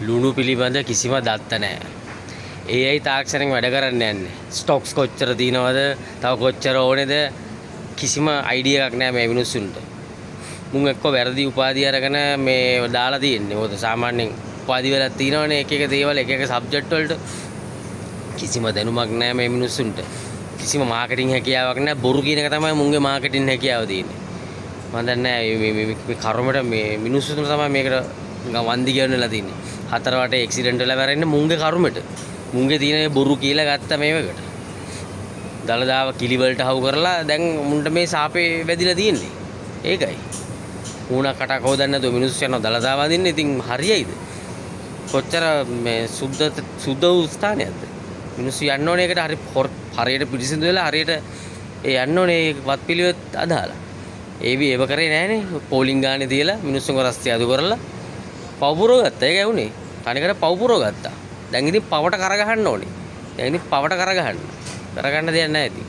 ලුණු පිළිබඳ කිසිම දත්ත නැහැ. AI තාක්ෂණයෙන් වැඩ කරන්න යන්නේ. ස්ටොක්ස් කොච්චර තියෙනවද? තව කොච්චර ඕනේද? කිසිම අයිඩියා එකක් නැහැ මේ මිනිස්සුන්ට. මුන් එක්ක වැරදි උපාධි අරගෙන මේ දාලා තියෙන්නේ. මොකද සාමාන්‍යයෙන් උපාධි වලක් තියෙනවනේ එක එක දේවල් එක එක සබ්ජෙක්ට් වලට. කිසිම දැනුමක් නැහැ මේ මිනිස්සුන්ට. කිසිම මාකටිං හැකියාවක් නැහැ. බොරු කියන එක තමයි මුන්ගේ මාකටිං හැකියාව තියෙන්නේ. මම දන්නේ නැහැ මේ කර්මයට මේ මිනිස්සුන්ට තමයි මේකට වන්දි කියන්නලා තියෙන්නේ. හතර වටේ ඇක්සිඩන්ට් වෙලා වැරෙන්නේ මුන්ගේ කර්මයට. මුන්ගේ තියෙන බොරු කියලා ගත්ත මේවකට. දලදාව කිලි වලට හවු කරලා දැන් මුන්ට මේ සාපේ වැදිලා තියෙන්නේ. ඒකයි. ඌණ කටක් හොදන්න නැතුව මිනිස්සු යනවා දලදාව වදින්න. ඉතින් හරියයිද? කොච්චර මේ සුද්ධ වූ ස්ථානයක්ද? මිනිස්සු යන්න ඕනේ ඒකට හරියට පිළිසිදු වෙලා හරියට ඒ යන්න ඕනේ වත්පිළිවෙත් අදාලා. ඒව කරේ නැහනේ. පෝලිං ගානේ තියලා මිනිස්සුන්ව රස්තිය අදු කරලා පවුපුරව ගත්තා. ඒක ඇහුනේ. කණේකට පවුපුරව ගත්තා. දැන් ඉතින් පවට කරගහන්න ඕනේ. දැන් ඉතින් පවට කරගන්න දෙයක් නැහැ ඉතින්.